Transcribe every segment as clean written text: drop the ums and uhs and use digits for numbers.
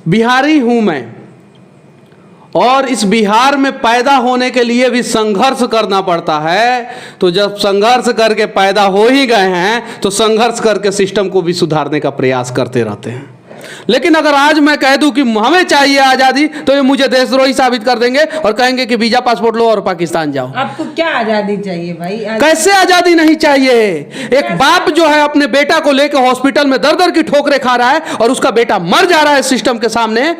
बिहारी हूँ मैं, और इस बिहार में पैदा होने के लिए भी संघर्ष करना पड़ता है। तो जब संघर्ष करके पैदा हो ही गए हैं तो संघर्ष करके सिस्टम को भी सुधारने का प्रयास करते रहते हैं। लेकिन अगर आज मैं कह दूं कि हमें चाहिए आज़ादी, तो ये मुझे देशद्रोही साबित कर देंगे और कहेंगे कि वीजा पासपोर्ट लो और पाकिस्तान जाओ। आपको क्या आज़ादी चाहिए भाई? कैसे आज़ादी नहीं चाहिए? एक बाप जो है अपने बेटा को लेकर हॉस्पिटल में दर दर की ठोकरें खा रहा है और उसका बेटा मर जा रहा है सिस्टम के सामने,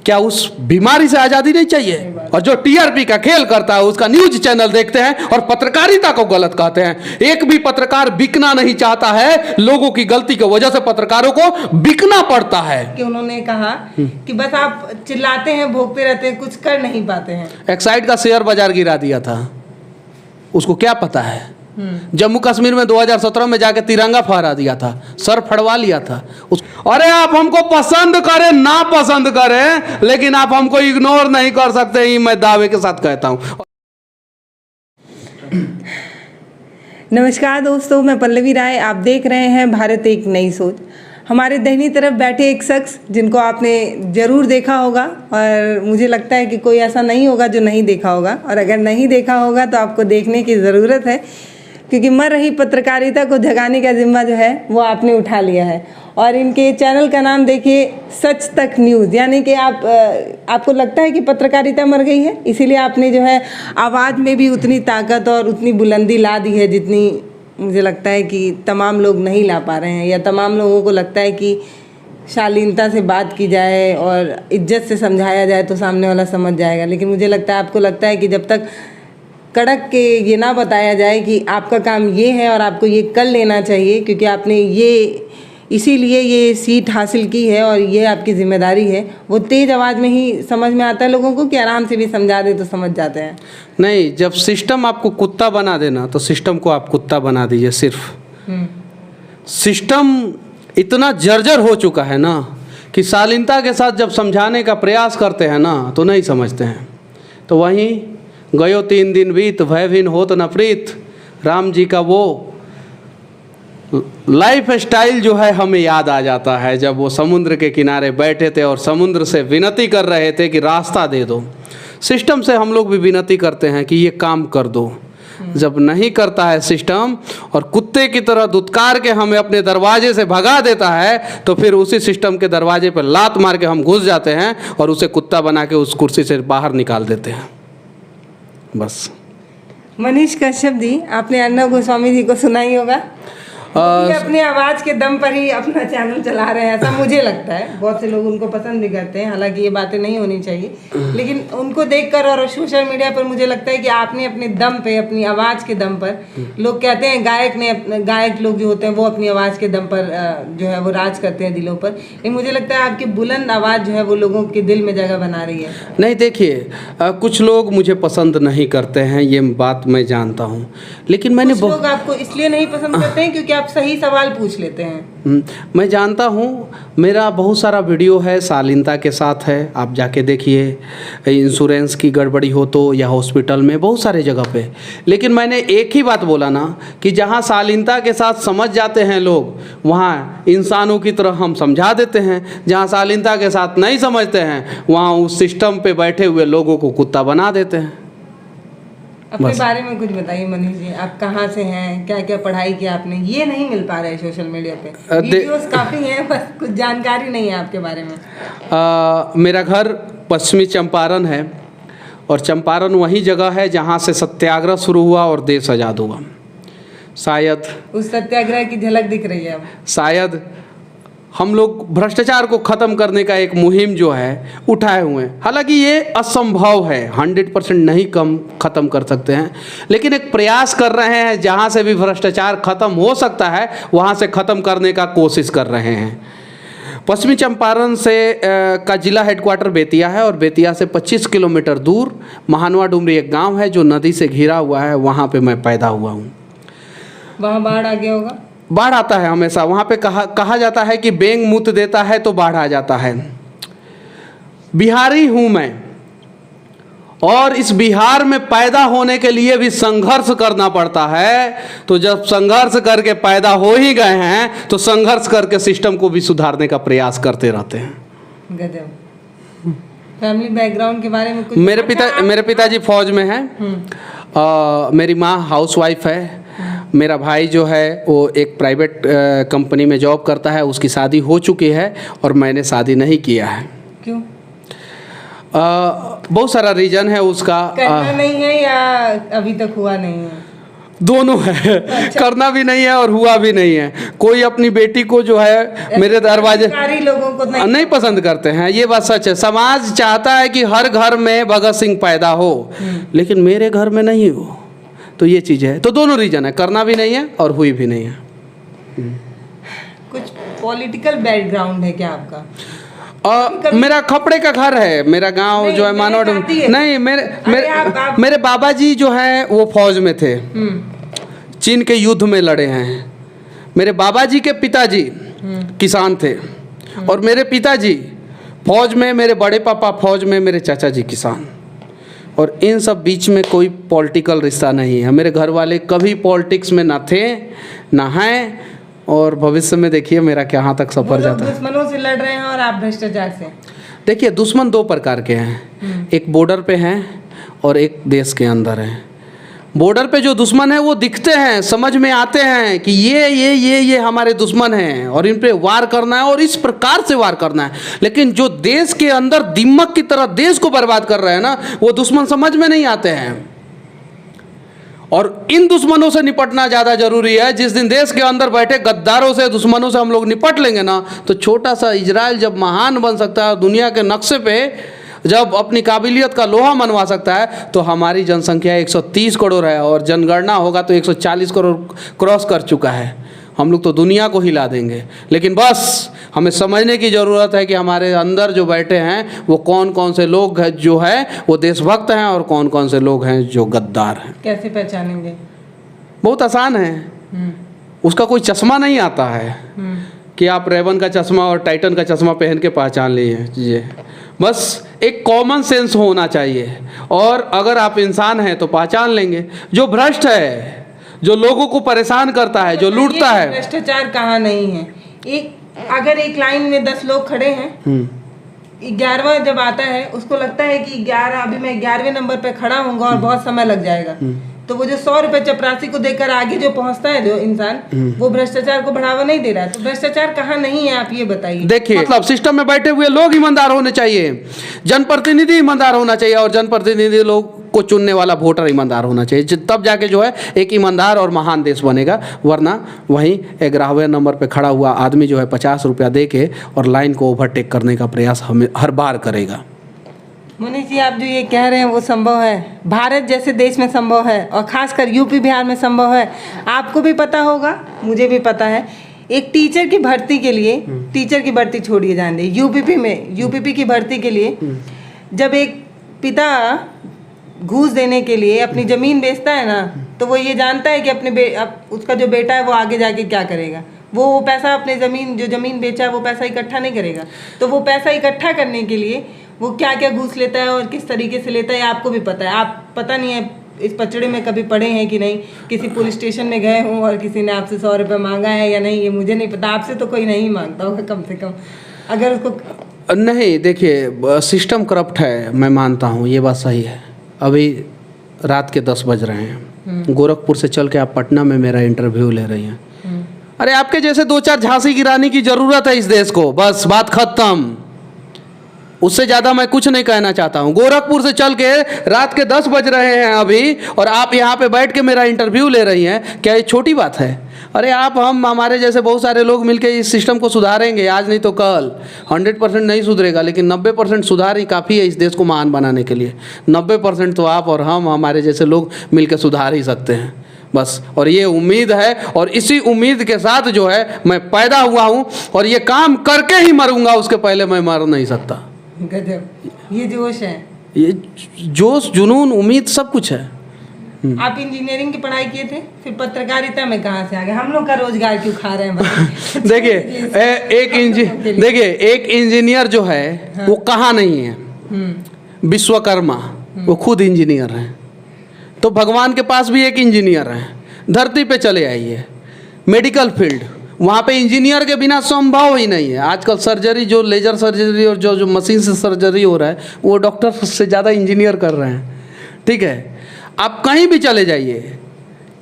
क्या उस बीमारी से आज़ादी नहीं चाहिए? और जो टीआरपी का खेल करता है, उसका न्यूज चैनल देखते हैं और पत्रकारिता को गलत कहते हैं। एक भी पत्रकार बिकना नहीं चाहता है, लोगों की गलती की वजह से पत्रकारों को बिकना पड़ता है। कि उन्होंने कहा कि बस आप चिल्लाते हैं, भोगते रहते हैं, कुछ कर नहीं पाते हैं। एक्साइड का शेयर बाजार गिरा दिया था, उसको क्या पता है? जम्मू कश्मीर में 2017 में जाके तिरंगा फहरा दिया था, सर फड़वा लिया था। अरे आप हमको पसंद करें ना पसंद करें, लेकिन आप हमको इग्नोर नहीं कर सकते, ये मैं दावे के साथ कहता हूं। नमस्कार दोस्तों, मैं पल्लवी राय, आप देख रहे हैं भारत एक नई सोच। हमारे दाहिनी तरफ बैठे एक शख्स जिनको आपने ज़रूर देखा होगा, और मुझे लगता है कि कोई ऐसा नहीं होगा जो नहीं देखा होगा, और अगर नहीं देखा होगा तो आपको देखने की ज़रूरत है, क्योंकि मर रही पत्रकारिता को जगाने का जिम्मा जो है वो आपने उठा लिया है। और इनके चैनल का नाम देखिए, सच तक न्यूज़। यानी कि आपको लगता है कि पत्रकारिता मर गई है, इसीलिए आपने जो है आवाज़ में भी उतनी ताकत और उतनी बुलंदी ला दी है जितनी मुझे लगता है कि तमाम लोग नहीं ला पा रहे हैं, या तमाम लोगों को लगता है कि शालीनता से बात की जाए और इज्जत से समझाया जाए तो सामने वाला समझ जाएगा। लेकिन मुझे लगता है, आपको लगता है कि जब तक कड़क के ये ना बताया जाए कि आपका काम ये है और आपको ये कर लेना चाहिए, क्योंकि आपने ये इसीलिए ये सीट हासिल की है और ये आपकी जिम्मेदारी है, वो तेज़ आवाज़ में ही समझ में आता है लोगों को, कि आराम से भी समझा दे तो समझ जाते हैं। नहीं, जब सिस्टम आपको कुत्ता बना देना तो सिस्टम को आप कुत्ता बना दीजिए। सिर्फ सिस्टम इतना जर्जर हो चुका है ना कि शालीनता के साथ जब समझाने का प्रयास करते हैं ना तो नहीं समझते हैं। तो वहीं गयो 3 दिन बीत, भयभिन होत न प्रीत, राम जी का वो लाइफ स्टाइल जो है हमें याद आ जाता है, जब वो समुद्र के किनारे बैठे थे और समुद्र से विनती कर रहे थे कि रास्ता दे दो। सिस्टम से हम लोग भी विनती करते हैं कि ये काम कर दो। जब नहीं करता है सिस्टम और कुत्ते की तरह दुत्कार के हमें अपने दरवाजे से भगा देता है, तो फिर उसी सिस्टम के दरवाजे पर लात मार के हम घुस जाते हैं और उसे कुत्ता बना के उस कुर्सी से बाहर निकाल देते हैं। बस। मनीष कश्यप जी, आपने अर्नब गोस्वामी जी को सुना ही होगा। ये अपनी आवाज़ के दम पर ही अपना चैनल चला रहे हैं, ऐसा मुझे लगता है। बहुत से लोग उनको पसंद भी करते हैं, हालांकि ये बातें नहीं होनी चाहिए, लेकिन उनको देखकर और सोशल मीडिया पर मुझे लगता है कि आपने अपने दम पे, अपनी आवाज़ के दम पर, लोग कहते हैं गायक लोग जो होते हैं वो अपनी आवाज़ के दम पर जो है वो राज करते हैं दिलों पर, लेकिन मुझे लगता है आपकी बुलंद आवाज़ जो है वो लोगों के दिल में जगह बना रही है। नहीं, देखिए, कुछ लोग मुझे पसंद नहीं करते हैं, ये बात मैं जानता हूँ, लेकिन मैंने कुछ लोग आपको इसलिए नहीं पसंद करते हैं क्योंकि आप सही सवाल पूछ लेते हैं। मैं जानता हूँ, मेरा बहुत सारा वीडियो है शालीनता के साथ है, आप जाके देखिए, इंश्योरेंस की गड़बड़ी हो तो, या हॉस्पिटल में, बहुत सारे जगह पे। लेकिन मैंने एक ही बात बोला ना कि जहाँ शालीनता के साथ समझ जाते हैं लोग, वहाँ इंसानों की तरह हम समझा देते हैं। जहाँ शालीनता के साथ नहीं समझते हैं, वहाँ उस सिस्टम पे बैठे हुए लोगों को कुत्ता बना देते हैं। अपने बारे में कुछ बताइए मनीष जी, आप कहाँ से हैं, क्या क्या पढ़ाई की आपने? ये नहीं मिल पा रहा है सोशल मीडिया पे, वीडियोस काफ़ी हैं, बस कुछ जानकारी नहीं है आपके बारे में। मेरा घर पश्चिमी चंपारण है, और चंपारण वही जगह है जहाँ से सत्याग्रह शुरू हुआ और देश आज़ाद हुआ। शायद उस सत्याग्रह की झलक दिख रही है अब। शायद हम लोग भ्रष्टाचार को ख़त्म करने का एक मुहिम जो है उठाए हुए हैं। हालांकि ये असंभव है, 100% नहीं ख़त्म कर सकते हैं, लेकिन एक प्रयास कर रहे हैं। जहाँ से भी भ्रष्टाचार ख़त्म हो सकता है वहाँ से ख़त्म करने का कोशिश कर रहे हैं। पश्चिमी चंपारण से का जिला हेडक्वार्टर बेतिया है, और बेतिया से 25 किलोमीटर दूर महानवा डुमरी एक गाँव है जो नदी से घिरा हुआ है, वहाँ पर मैं पैदा हुआ हूँ। वहाँ बाढ़ आ गया होगा? बाढ़ आता है हमेशा वहाँ पे। कहा जाता है कि बेंग मूत देता है तो बाढ़ आ जाता है। बिहारी हूँ मैं, और इस बिहार में पैदा होने के लिए भी संघर्ष करना पड़ता है। तो जब संघर्ष करके पैदा हो ही गए हैं तो संघर्ष करके सिस्टम को भी सुधारने का प्रयास करते रहते हैं। गजब। फैमिली बैकग्राउंड के बारे में कुछ? मेरे पिताजी फौज में हैं। मेरी माँ हाउसवाइफ है। मेरा भाई जो है वो एक प्राइवेट कंपनी में जॉब करता है, उसकी शादी हो चुकी है और मैंने शादी नहीं किया है। क्यों? बहुत सारा रीज़न है उसका। करना नहीं है या अभी तक हुआ नहीं है? दोनों है। अच्छा। करना भी नहीं है और हुआ भी नहीं है। कोई अपनी बेटी को जो है मेरे दरवाजे लोगों को नहीं पसंद करते हैं, ये बात सच है। समाज चाहता है कि हर घर में भगत सिंह पैदा हो, लेकिन मेरे घर में नहीं हो, तो ये चीज़ है। तो दोनों रीजन है, करना भी नहीं है और हुई भी नहीं है। कुछ पॉलिटिकल बैकग्राउंड है क्या आपका? मेरा खपड़े का घर है। मेरा गांव जो है मानोड नहीं। मेरे बाबा जी जो है वो फौज में थे, चीन के युद्ध में लड़े हैं। मेरे बाबा जी के पिताजी किसान थे और मेरे पिताजी फौज में, मेरे बड़े पापा फौज में, मेरे चाचा जी किसान। और इन सब बीच में कोई पॉलिटिकल रिश्ता नहीं है। मेरे घर वाले कभी पॉलिटिक्स में ना थे ना हैं, और भविष्य में देखिए मेरा कहाँ तक सफर जाता है। दुश्मनों से लड़ रहे हैं और आप भ्रष्टाचार से। देखिए, दुश्मन दो प्रकार के हैं, एक बॉर्डर पे हैं और एक देश के अंदर हैं। बॉर्डर पे जो दुश्मन है वो दिखते हैं, समझ में आते हैं कि ये हमारे दुश्मन हैं और इन पे वार करना है और इस प्रकार से वार करना है। लेकिन जो देश के अंदर दीमक की तरह देश को बर्बाद कर रहे हैं ना, वो दुश्मन समझ में नहीं आते हैं। और इन दुश्मनों से निपटना ज़्यादा जरूरी है। जिस दिन देश के अंदर बैठे गद्दारों से, दुश्मनों से हम लोग निपट लेंगे ना, तो छोटा सा इजराइल जब महान बन सकता है, दुनिया के नक्शे पे जब अपनी काबिलियत का लोहा मनवा सकता है, तो हमारी जनसंख्या 130 करोड़ है और जनगणना होगा तो 140 करोड़ क्रॉस कर चुका है। हम लोग तो दुनिया को हिला देंगे। लेकिन बस हमें समझने की ज़रूरत है कि हमारे अंदर जो बैठे हैं वो कौन कौन से लोग हैं जो है वो देशभक्त हैं और कौन कौन से लोग हैं जो गद्दार हैं। कैसे पहचानेंगे? बहुत आसान है। उसका कोई चश्मा नहीं आता है कि आप रेवन का चश्मा और टाइटन का चश्मा पहन के पहचान लीजिए। बस एक कॉमन सेंस होना चाहिए, और अगर आप इंसान हैं तो पहचान लेंगे। जो भ्रष्ट है, जो लोगों को परेशान करता है, जो लूटता है। भ्रष्टाचार कहाँ नहीं है? अगर एक लाइन में 10 लोग खड़े हैं, 11वां जब आता है उसको लगता है कि 11 अभी मैं 11वें नंबर पे खड़ा हूँगा और बहुत समय लग जाएगा, तो वो जो 100 रुपए चपरासी को देकर आगे जो पहुंचता है जो इंसान, वो भ्रष्टाचार को बढ़ावा नहीं दे रहा है। तो भ्रष्टाचार कहाँ नहीं है, आप ये बताइए। देखिए, मतलब सिस्टम में बैठे हुए लोग ईमानदार होने चाहिए, जनप्रतिनिधि ईमानदार होना चाहिए, और जनप्रतिनिधि लोग को चुनने वाला वोटर ईमानदार होना चाहिए। तब जाके जो है एक ईमानदार और महान देश बनेगा। वरना वहीं 11वें नंबर पे खड़ा हुआ आदमी जो है 50 रुपया दे के और लाइन को ओवरटेक करने का प्रयास हमें हर बार करेगा। मुनीष जी, आप जो ये कह रहे हैं वो संभव है, भारत जैसे देश में संभव है, और खासकर यूपी बिहार में संभव है। आपको भी पता होगा, मुझे भी पता है, एक टीचर की भर्ती के लिए, टीचर की भर्ती छोड़िए जाने, यूपीपी की भर्ती के लिए जब एक पिता घूस देने के लिए अपनी ज़मीन बेचता है ना, तो वो ये जानता है कि उसका जो बेटा है वो आगे जाके क्या करेगा। वो पैसा अपने ज़मीन बेचा है वो पैसा इकट्ठा नहीं करेगा, तो वो पैसा इकट्ठा करने के लिए वो क्या क्या घूस लेता है और किस तरीके से लेता है आपको भी पता है। आप पता नहीं है इस पचड़े में कभी पढ़े हैं कि नहीं, किसी पुलिस स्टेशन में गए हों और किसी ने आपसे 100 रुपये मांगा है या नहीं, ये मुझे नहीं पता। आपसे तो कोई नहीं मांगता होगा कम से कम, अगर उसको नहीं। देखिए, सिस्टम करप्ट है, मैं मानता हूँ, ये बात सही है। अभी रात के 10 बज रहे हैं, गोरखपुर से चल के आप पटना में मेरा इंटरव्यू ले रही हैं। अरे आपके जैसे 2-4 झांसी की रानी की ज़रूरत है इस देश को, बस बात खत्म। उससे ज़्यादा मैं कुछ नहीं कहना चाहता हूँ। गोरखपुर से चल के रात के 10 बज रहे हैं अभी, और आप यहाँ पे बैठ के मेरा इंटरव्यू ले रही हैं, क्या ये छोटी बात है? अरे आप हमारे जैसे बहुत सारे लोग मिलके इस सिस्टम को सुधारेंगे, आज नहीं तो कल। 100% नहीं सुधरेगा, लेकिन 90% सुधार ही काफ़ी है इस देश को महान बनाने के लिए। 90% तो आप और हम, हमारे जैसे लोग मिलकर सुधार ही सकते हैं बस। और ये उम्मीद है, और इसी उम्मीद के साथ जो है मैं पैदा हुआ हूँ, और ये काम करके ही मरूंगा, उसके पहले मैं मर नहीं सकता। गजब, ये जोश है, ये जोश, जुनून, उम्मीद सब कुछ है। आप इंजीनियरिंग की पढ़ाई किए थे, फिर पत्रकारिता में कहाँ से आ गए? हम लोग का रोजगार क्यों खा रहे हैं? देखिए, एक इंजीनियर जो है वो कहाँ नहीं है, विश्वकर्मा वो खुद इंजीनियर हैं। तो भगवान के पास भी एक इंजीनियर है। धरती पे चले आइए, मेडिकल फील्ड वहाँ पे इंजीनियर के बिना संभव ही नहीं है। आजकल सर्जरी, जो लेजर सर्जरी और जो मशीन से सर्जरी हो रहा है, वो डॉक्टर से ज़्यादा इंजीनियर कर रहे हैं। ठीक है, आप कहीं भी चले जाइए,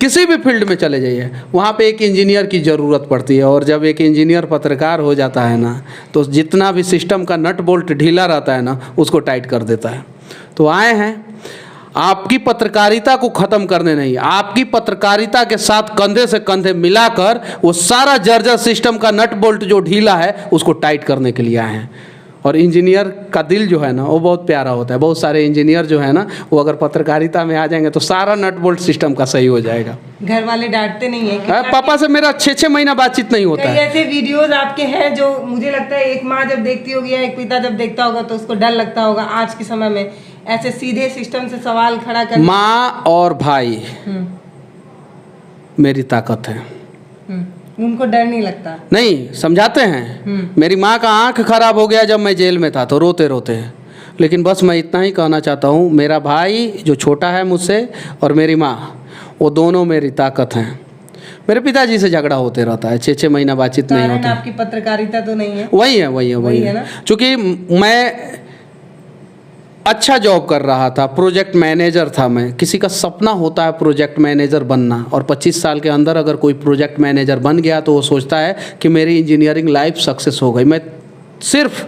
किसी भी फील्ड में चले जाइए, वहाँ पे एक इंजीनियर की ज़रूरत पड़ती है। और जब एक इंजीनियर पत्रकार हो जाता है ना, तो जितना भी सिस्टम का नट बोल्ट ढीला रहता है ना, उसको टाइट कर देता है। तो आए हैं आपकी पत्रकारिता को ख़त्म करने नहीं, आपकी पत्रकारिता के साथ कंधे से कंधे मिलाकर वो सारा जर्जर सिस्टम का नट बोल्ट जो ढीला है उसको टाइट करने के लिए आए हैं। और इंजीनियर का दिल जो है ना, वो बहुत प्यारा होता है। बहुत सारे इंजीनियर जो है ना, वो अगर पत्रकारिता में आ जाएंगे तो सारा नट बोल्ट सिस्टम का सही हो जाएगा। घर वाले डांटते नहीं है? पापा से मेरा 6-6 महीना बातचीत नहीं होता है। ऐसे वीडियोस आपके हैं जो मुझे लगता है एक माँ जब देखती होगी या एक पिता जब देखता होगा तो उसको डर लगता होगा आज के समय में ऐसे सीधे सिस्टम से सवाल खड़ा कर। माँ और भाई मेरी ताकत है। उनको डर नहीं लगता? नहीं, समझाते हैं। मेरी माँ का आंख खराब हो गया जब मैं जेल में था, तो रोते रोते। लेकिन बस मैं इतना ही कहना चाहता हूँ, मेरा भाई जो छोटा है मुझसे और मेरी माँ, वो दोनों मेरी ताकत हैं। मेरे पिताजी से झगड़ा होते रहता है, 6-6 महीना बातचीत नहीं होता। आपकी पत्रकारिता तो नहीं है? वही है ना। चूँकि मैं अच्छा जॉब कर रहा था, प्रोजेक्ट मैनेजर था मैं। किसी का सपना होता है प्रोजेक्ट मैनेजर बनना, और 25 साल के अंदर अगर कोई प्रोजेक्ट मैनेजर बन गया तो वो सोचता है कि मेरी इंजीनियरिंग लाइफ सक्सेस हो गई। मैं सिर्फ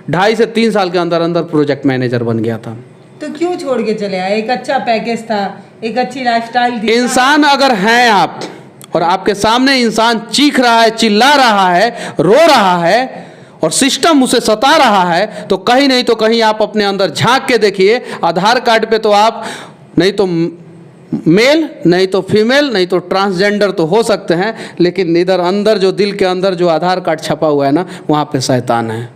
2.5 से 3 साल के अंदर अंदर प्रोजेक्ट मैनेजर बन गया था। तो क्यों छोड़ के चले आए? एक अच्छा पैकेज था, एक अच्छी लाइफस्टाइल थी। इंसान अगर हैं आप और आपके सामने इंसान चीख रहा है, चिल्ला रहा है, रो रहा है और सिस्टम उसे सता रहा है, तो कहीं नहीं तो कहीं आप अपने अंदर झांक के देखिए। आधार कार्ड पे तो आप नहीं तो मेल, नहीं तो फीमेल, नहीं तो ट्रांसजेंडर तो हो सकते हैं, लेकिन इधर अंदर जो दिल के अंदर जो आधार कार्ड छपा हुआ है ना, वहाँ पे शैतान है।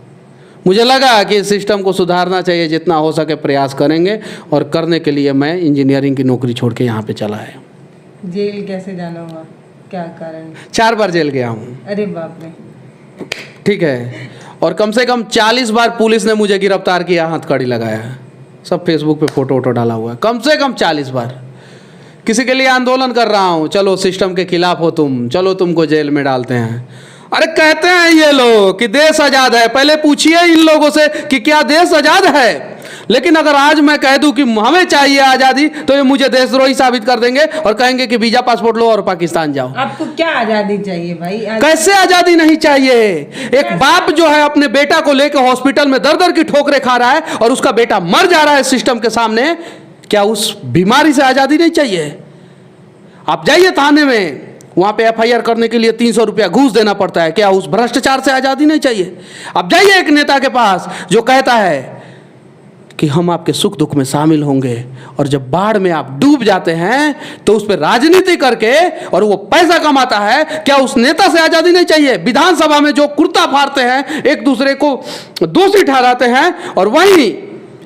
मुझे लगा कि इस सिस्टम को सुधारना चाहिए, जितना हो सके प्रयास करेंगे, और करने के लिए मैं इंजीनियरिंग की नौकरी छोड़ के यहाँ पे चला है। जेल कैसे जाना हुआ, क्या कारण? 4 बार जेल गया हूँ। अरे बाप रे। ठीक है, और कम से कम 40 बार पुलिस ने मुझे गिरफ्तार किया, हथकड़ी लगाया है। सब फेसबुक पे फोटो वोटो डाला हुआ है, कम से कम 40 बार। किसी के लिए आंदोलन कर रहा हूँ, चलो सिस्टम के खिलाफ हो तुम, चलो तुमको जेल में डालते हैं। अरे कहते हैं ये लोग कि देश आज़ाद है, पहले पूछिए इन लोगों से कि क्या देश आज़ाद है। लेकिन अगर आज मैं कह दूं कि हमें चाहिए आज़ादी, तो ये मुझे देशद्रोही साबित कर देंगे और कहेंगे कि वीजा पासपोर्ट लो और पाकिस्तान जाओ। आपको क्या आज़ादी चाहिए भाई? कैसे आज़ादी नहीं चाहिए? एक बाप जो है अपने बेटा को लेकर हॉस्पिटल में दर दर की ठोकरें खा रहा है और उसका बेटा मर जा रहा है सिस्टम के सामने, क्या उस बीमारी से आज़ादी नहीं चाहिए? आप जाइए थाने में, वहाँ पे FIR करने के लिए 300 रुपया घूस देना पड़ता है, क्या उस भ्रष्टाचार से आज़ादी नहीं चाहिए? आप जाइए एक नेता के पास जो कहता है कि हम आपके सुख दुख में शामिल होंगे, और जब बाढ़ में आप डूब जाते हैं तो उस पर राजनीति करके और वो पैसा कमाता है, क्या उस नेता से आज़ादी नहीं चाहिए? विधानसभा में जो कुर्ता फाड़ते हैं, एक दूसरे को दोषी ठहराते हैं और वहीं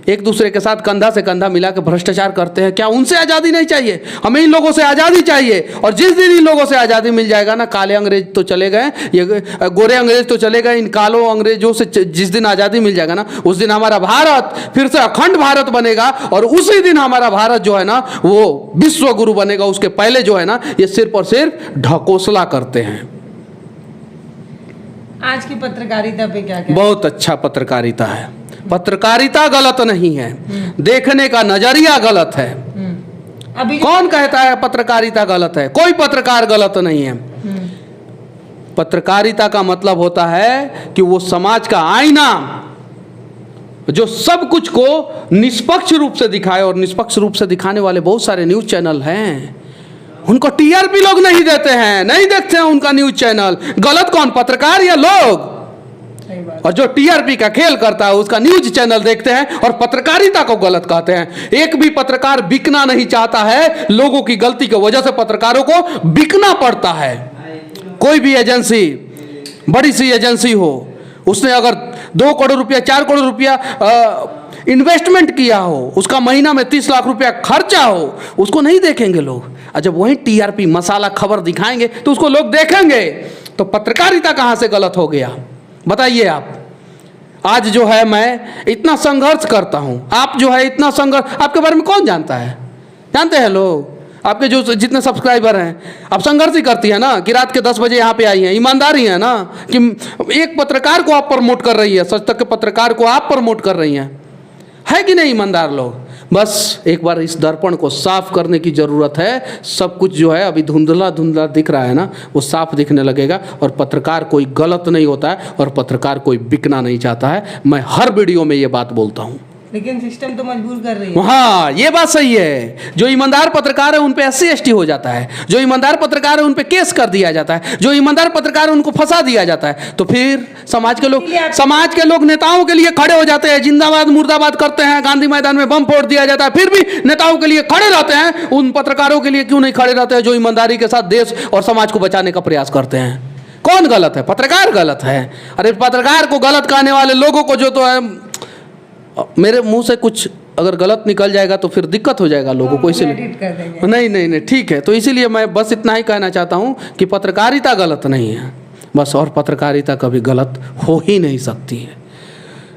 एक दूसरे के साथ कंधा से कंधा मिला के भ्रष्टाचार करते हैं, क्या उनसे आज़ादी नहीं चाहिए? हमें इन लोगों से आज़ादी चाहिए। और जिस दिन इन लोगों से आज़ादी मिल जाएगा ना, काले अंग्रेज तो चले गए, ये गोरे अंग्रेज तो चले गए, इन कालों अंग्रेजों से जिस दिन आज़ादी मिल जाएगा ना, उस दिन हमारा भारत फिर से अखंड भारत बनेगा, और उसी दिन हमारा भारत जो है ना, वो विश्व गुरु बनेगा। उसके पहले जो है ना, ये सिर्फ और सिर्फ ढकोसला करते हैं। आज की पत्रकारिता पे क्या कहना? बहुत अच्छा पत्रकारिता है। पत्रकारिता गलत नहीं है, देखने का नजरिया गलत है। अभी कौन कहता है पत्रकारिता गलत है? कोई पत्रकार गलत नहीं है। पत्रकारिता का मतलब होता है कि वो समाज का आईना जो सब कुछ को निष्पक्ष रूप से दिखाए, और निष्पक्ष रूप से दिखाने वाले बहुत सारे न्यूज चैनल हैं। उनको TRP लोग नहीं देते हैं, नहीं देखते हैं उनका न्यूज चैनल। गलत कौन, पत्रकार या लोग? और जो TRP का खेल करता है उसका न्यूज चैनल देखते हैं और पत्रकारिता को गलत कहते हैं। एक भी पत्रकार बिकना नहीं चाहता है, लोगों की गलती की वजह से पत्रकारों को बिकना पड़ता है। कोई भी एजेंसी, बड़ी सी एजेंसी हो, उसने अगर 2 करोड़ रुपया 4 करोड़ रुपया इन्वेस्टमेंट किया हो, उसका महीना में 30 लाख रुपया खर्चा हो, उसको नहीं देखेंगे लोग। और जब वही TRP मसाला खबर दिखाएंगे तो उसको लोग देखेंगे। तो पत्रकारिता कहाँ से गलत हो गया बताइए आप? आज जो है मैं इतना संघर्ष करता हूँ, आप जो है इतना संघर्ष, आपके बारे में कौन जानता है? जानते हैं लोग? आपके जो जितने सब्सक्राइबर हैं, आप संघर्ष ही करती है ना कि रात के 10 बजे यहाँ पे आई हैं, ईमानदारी है ना कि एक पत्रकार को आप प्रमोट कर रही है, सच तक के पत्रकार को आप प्रमोट कर रही हैं, है कि नहीं ईमानदार लोग? बस एक बार इस दर्पण को साफ करने की ज़रूरत है। सब कुछ जो है अभी धुंधला धुंधला दिख रहा है ना, वो साफ दिखने लगेगा। और पत्रकार कोई गलत नहीं होता है और पत्रकार कोई बिकना नहीं चाहता है। मैं हर वीडियो में ये बात बोलता हूँ, लेकिन सिस्टम तो मजबूर कर रही है। हाँ, ये बात सही है। जो ईमानदार पत्रकार है उन पे SC ST हो जाता है, जो ईमानदार पत्रकार है उन पे केस कर दिया जाता है, जो ईमानदार पत्रकार है उनको फंसा दिया जाता है। तो फिर समाज के लोग नेताओं के लिए खड़े हो जाते हैं, जिंदाबाद मुर्दाबाद करते हैं, गांधी मैदान में बम फोड़ दिया जाता है, फिर भी नेताओं के लिए खड़े रहते हैं। उन पत्रकारों के लिए क्यों नहीं खड़े रहते हैं जो ईमानदारी के साथ देश और समाज को बचाने का प्रयास करते हैं? कौन गलत है? पत्रकार गलत है। अरे पत्रकार को गलत कहने वाले लोगों को जो तो है, मेरे मुंह से कुछ अगर गलत निकल जाएगा तो फिर दिक्कत हो जाएगा लोगों को, इसीलिए नहीं ठीक है। तो इसीलिए मैं बस इतना ही कहना चाहता हूँ कि पत्रकारिता गलत नहीं है बस, और पत्रकारिता कभी गलत हो ही नहीं सकती है।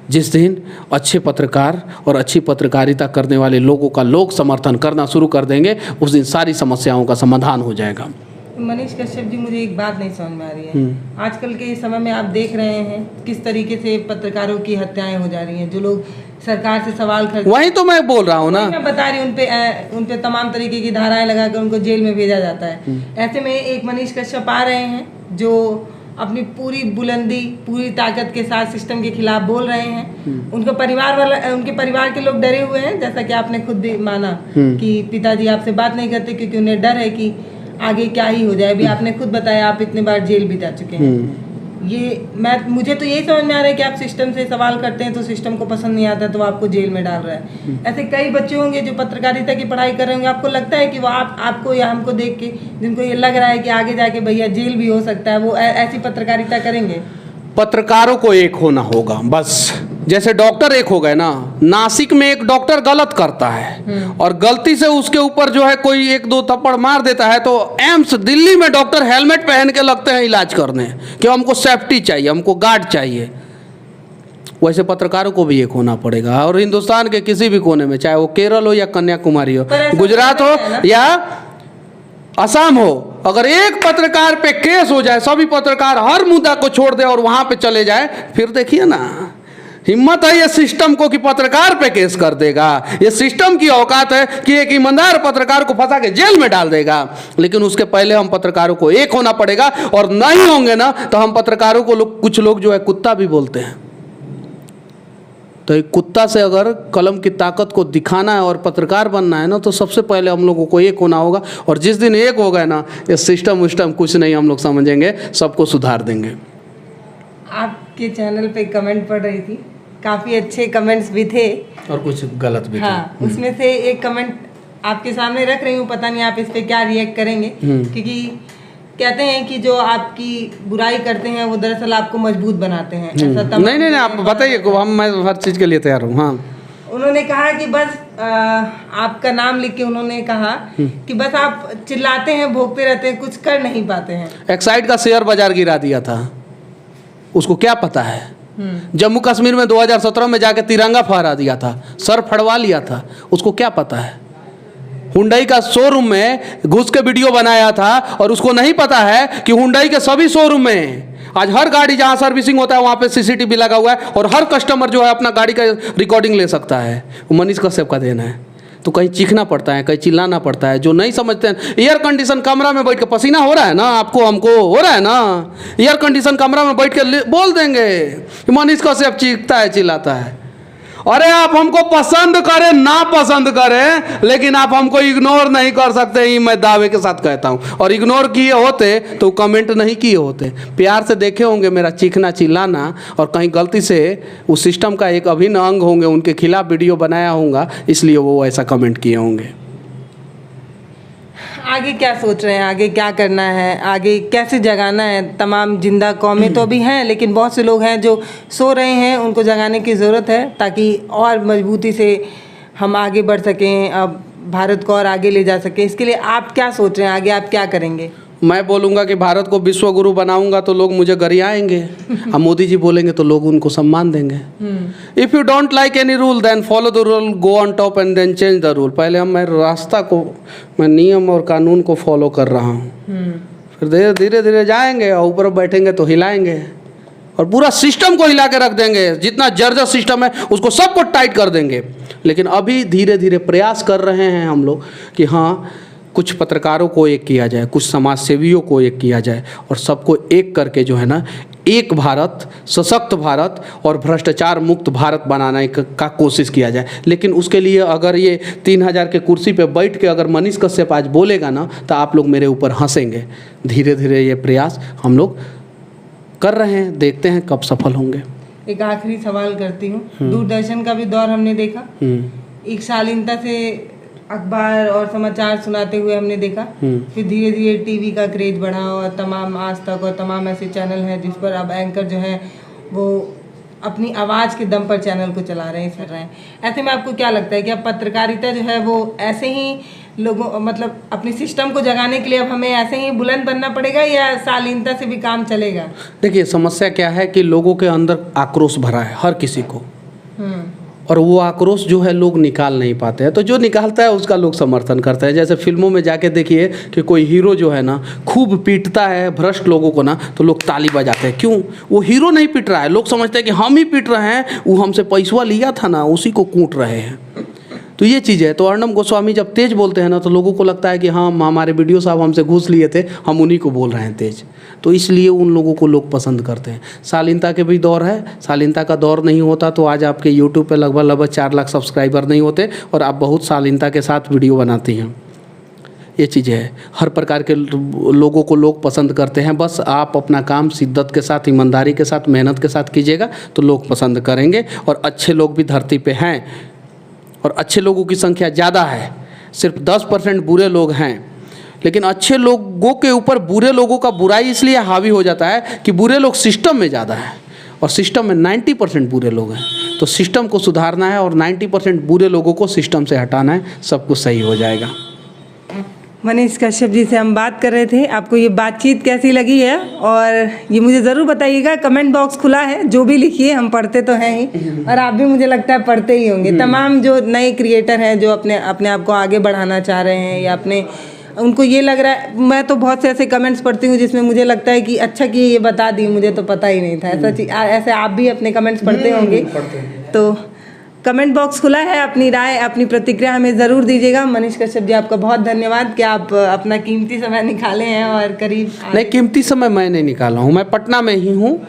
जिस दिन अच्छे पत्रकार और अच्छी पत्रकारिता करने वाले लोगों का लोग समर्थन करना शुरू कर देंगे, उस दिन सारी समस्याओं का समाधान हो जाएगा। मनीष कश्यप जी, मुझे एक बात नहीं समझ में आ रही है। आजकल के समय में आप देख रहे हैं किस तरीके से पत्रकारों की हत्याएं हो जा रही हैं। जो लोग सरकार से सवाल करते, वही तो मैं बोल रहा हूँ ना, मैं बता रही हूँ, उन पे तमाम तरीके की धाराएं लगाकर उनको जेल में भेजा जाता है। ऐसे में एक मनीष कश्यप आ रहे हैं जो अपनी पूरी बुलंदी, पूरी ताकत के साथ सिस्टम के खिलाफ बोल रहे हैं। उनके परिवार के लोग डरे हुए हैं, जैसा कि आपने खुद भी माना कि पिताजी आपसे बात नहीं करते क्योंकि उन्हें डर है कि आगे क्या ही हो जाए। अभी आपने खुद बताया आप इतने बार जेल भी जा चुके हैं। मुझे तो यही समझ में आ रहा है कि आप सिस्टम से सवाल करते हैं तो सिस्टम को पसंद नहीं आता तो आपको जेल में डाल रहा है। ऐसे कई बच्चे होंगे जो पत्रकारिता की पढ़ाई कर रहे होंगे, आपको लगता है कि वो आपको या हमको देख के, जिनको ये लग रहा है कि आगे जाके भैया जेल भी हो सकता है, वो ऐसी पत्रकारिता करेंगे? पत्रकारों को एक होना होगा बस। जैसे डॉक्टर एक हो गए ना, नासिक में एक डॉक्टर गलत करता है और गलती से उसके ऊपर जो है कोई 1-2 थप्पड़ मार देता है, तो एम्स दिल्ली में डॉक्टर हेलमेट पहन के लगते हैं इलाज करने कि हमको सेफ्टी चाहिए, हमको गार्ड चाहिए। वैसे पत्रकारों को भी एक होना पड़ेगा। और हिंदुस्तान के किसी भी कोने में, चाहे वो केरल हो या कन्याकुमारी हो, गुजरात हो या असम हो, अगर एक पत्रकार पे केस हो जाए, सभी पत्रकार हर मुद्दा को छोड़ दे और वहां पे चले जाए, फिर देखिए ना, हिम्मत है ये सिस्टम को कि पत्रकार पे केस कर देगा। ये सिस्टम की औकात है कि एक ईमानदार पत्रकार को फंसा के जेल में डाल देगा। लेकिन उसके पहले हम पत्रकारों को एक होना पड़ेगा, और नहीं होंगे ना तो हम पत्रकारों को कुछ लोग जो है कुत्ता भी बोलते हैं। तो एक कुत्ता से अगर कलम की ताकत को दिखाना है और पत्रकार बनना है ना, तो सबसे पहले हम लोगों को एक होना होगा। और जिस दिन एक हो गए ना, ये सिस्टम विस्टम कुछ नहीं हम लोग समझेंगे, सबको सुधार देंगे। आपके चैनल पे कमेंट पढ़ रही थी, काफ़ी अच्छे कमेंट्स भी थे और कुछ गलत भी थे। उसमें से एक कमेंट आपके सामने रख रही हूँ, पता नहीं आप इस पे क्या रिएक्ट करेंगे। क्योंकि कहते हैं कि जो आपकी बुराई करते हैं वो दरअसल आपको मजबूत बनाते हैं। ऐसा नहीं, आप बताइए, मैं हर चीज़ के लिए तैयार हूँ। हाँ, उन्होंने कहा कि बस आपका नाम लिख के उन्होंने कहा कि बस आप चिल्लाते हैं, भोगते रहते हैं, कुछ कर नहीं पाते हैं। एक्साइड का शेयर बाजार गिरा दिया था, उसको क्या पता है? जम्मू कश्मीर में 2017 में जाके तिरंगा फहरा दिया था, सर फड़वा लिया था, उसको क्या पता है? हुंडई का शोरूम में घुस के वीडियो बनाया था और उसको नहीं पता है कि हुंडई के सभी शोरूम में आज हर गाड़ी जहां सर्विसिंग होता है वहां पे CCTV लगा हुआ है और हर कस्टमर जो है अपना गाड़ी का रिकॉर्डिंग ले सकता है। वो मनीष कश्यप का देना है। तो कहीं चीखना पड़ता है, कहीं चिल्लाना पड़ता है। जो नहीं समझते हैं, एयर कंडीशन कमरा में बैठ के पसीना हो रहा है ना, आपको हमको हो रहा है ना, एयर कंडीशन कमरा में बैठ के बोल देंगे कि मनीष कश्यप चीखता है, चिल्लाता है। अरे आप हमको पसंद करें ना पसंद करें, लेकिन आप हमको इग्नोर नहीं कर सकते, ये मैं दावे के साथ कहता हूँ। और इग्नोर किए होते तो कमेंट नहीं किए होते, प्यार से देखे होंगे मेरा चीखना चिल्लाना, और कहीं गलती से उस सिस्टम का एक अभिन्न अंग होंगे, उनके खिलाफ वीडियो बनाया होगा, इसलिए वो ऐसा कमेंट किए होंगे। आगे क्या सोच रहे हैं, आगे क्या करना है, आगे कैसे जगाना है? तमाम जिंदा कौमें तो अभी हैं, लेकिन बहुत से लोग हैं जो सो रहे हैं, उनको जगाने की ज़रूरत है ताकि और मजबूती से हम आगे बढ़ सकें, अब भारत को और आगे ले जा सकें। इसके लिए आप क्या सोच रहे हैं, आगे आप क्या करेंगे? मैं बोलूँगा कि भारत को विश्व गुरु बनाऊंगा तो लोग मुझे गरियाएंगे, अब मोदी जी बोलेंगे तो लोग उनको सम्मान देंगे। If you don't like any rule then follow the rule, go on top and then change the rule. पहले मैं रास्ता को, मैं नियम और कानून को फॉलो कर रहा हूँ, फिर धीरे धीरे जाएंगे और ऊपर बैठेंगे तो हिलाएंगे और पूरा सिस्टम को हिला के रख देंगे। जितना जर्जर सिस्टम है उसको सबको टाइट कर देंगे। लेकिन अभी धीरे धीरे प्रयास कर रहे हैं हम लोग कि हाँ, कुछ पत्रकारों को एक किया जाए, कुछ समाज सेवियों को एक किया जाए और सबको एक करके जो है ना, एक भारत, सशक्त भारत और भ्रष्टाचार मुक्त भारत बनाने का कोशिश किया जाए। लेकिन उसके लिए अगर ये 3000 के कुर्सी पे बैठ के अगर मनीष कश्यप आज बोलेगा ना, तो आप लोग मेरे ऊपर हंसेंगे। धीरे धीरे ये प्रयास हम लोग कर रहे हैं, देखते हैं कब सफल होंगे। एक आखिरी सवाल करती हूँ, दूरदर्शन का भी दौर हमने देखा, एक शालीनता से अखबार और समाचार सुनाते हुए हमने देखा, फिर धीरे धीरे टीवी का क्रेज बढ़ा और तमाम आज तक और तमाम ऐसे चैनल हैं जिस पर अब एंकर जो हैं वो अपनी आवाज़ के दम पर चैनल को चला रहे हैं, कर रहे हैं। ऐसे में आपको क्या लगता है कि अब पत्रकारिता जो है वो ऐसे ही लोगों, मतलब अपने सिस्टम को जगाने के लिए अब हमें ऐसे ही बुलंद बनना पड़ेगा या शालीनता से भी काम चलेगा? देखिए, समस्या क्या है कि लोगों के अंदर आक्रोश भरा है, हर किसी को, और वो आक्रोश जो है लोग निकाल नहीं पाते हैं। तो जो निकालता है उसका लोग समर्थन करते हैं। जैसे फिल्मों में जाके देखिए कि कोई हीरो जो है ना खूब पीटता है भ्रष्ट लोगों को ना, तो लोग ताली बजाते हैं। क्यों? वो हीरो नहीं पीट रहा है, लोग समझते हैं कि हम ही पीट रहे हैं, वो हमसे पैसा लिया था ना, उसी को कूट रहे हैं। तो ये चीज़ है। तो अर्णब गोस्वामी जब तेज बोलते हैं ना, तो लोगों को लगता है कि हाँ, हमारे वीडियो साहब हमसे घूस लिए थे, हम उन्हीं को बोल रहे हैं तेज। तो इसलिए उन लोगों को लोग पसंद करते हैं। शालीनता के भी दौर है, शालीनता का दौर नहीं होता तो आज आपके यूट्यूब पे लगभग 4 लाख सब्सक्राइबर नहीं होते और आप बहुत शालीनता के साथ वीडियो बनाती हैं। ये चीज़ें है, हर प्रकार के लोगों को लोग पसंद करते हैं। बस आप अपना काम शिद्दत के साथ, ईमानदारी के साथ, मेहनत के साथ कीजिएगा तो लोग पसंद करेंगे। और अच्छे लोग भी धरती पे हैं और अच्छे लोगों की संख्या ज़्यादा है, सिर्फ 10% बुरे लोग हैं। लेकिन अच्छे लोगों के ऊपर बुरे लोगों का बुराई इसलिए हावी हो जाता है कि बुरे लोग सिस्टम में ज़्यादा हैं और सिस्टम में 90% बुरे लोग हैं। तो सिस्टम को सुधारना है और 90% बुरे लोगों को सिस्टम से हटाना है, सब कुछ सही हो जाएगा। मनीष कश्यप जी से हम बात कर रहे थे। आपको ये बातचीत कैसी लगी है और ये मुझे ज़रूर बताइएगा। कमेंट बॉक्स खुला है, जो भी लिखिए, हम पढ़ते तो हैं ही और आप भी मुझे लगता है पढ़ते ही होंगे। तमाम जो नए क्रिएटर हैं जो अपने आप को आगे बढ़ाना चाह रहे हैं या उनको ये लग रहा है, मैं तो बहुत से ऐसे कमेंट्स पढ़ती हूँ जिसमें मुझे लगता है कि अच्छा कि ये बता दी, मुझे तो पता ही नहीं था। ऐसे आप भी अपने कमेंट्स पढ़ते होंगे। तो कमेंट बॉक्स खुला है, अपनी राय, अपनी प्रतिक्रिया हमें ज़रूर दीजिएगा। मनीष कश्यप जी, आपका बहुत धन्यवाद कि आप अपना कीमती समय निकाले हैं और करीब नहीं, कीमती समय मैं नहीं निकाला हूँ, मैं पटना में ही हूँ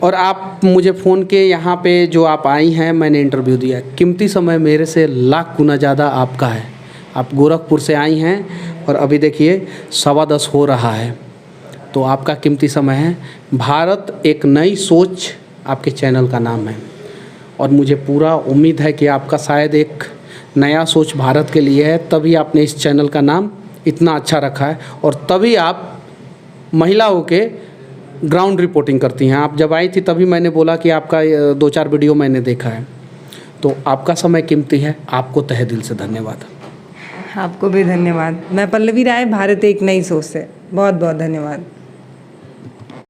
और आप मुझे फ़ोन के यहाँ पे जो आप आई हैं, मैंने इंटरव्यू दिया। कीमती समय मेरे से लाख गुना ज़्यादा आपका है। आप गोरखपुर से आई हैं और अभी देखिए 10:15 हो रहा है, तो आपका कीमती समय है। भारत एक नई सोच आपके चैनल का नाम है और मुझे पूरा उम्मीद है कि आपका शायद एक नया सोच भारत के लिए है, तभी आपने इस चैनल का नाम इतना अच्छा रखा है और तभी आप महिलाओं के ग्राउंड रिपोर्टिंग करती हैं। आप जब आई थी तभी मैंने बोला कि आपका 2-4 वीडियो मैंने देखा है। तो आपका समय कीमती है, आपको तहे दिल से धन्यवाद। आपको भी धन्यवाद। मैं पल्लवी राय, भारत एक नई सोच से बहुत बहुत धन्यवाद।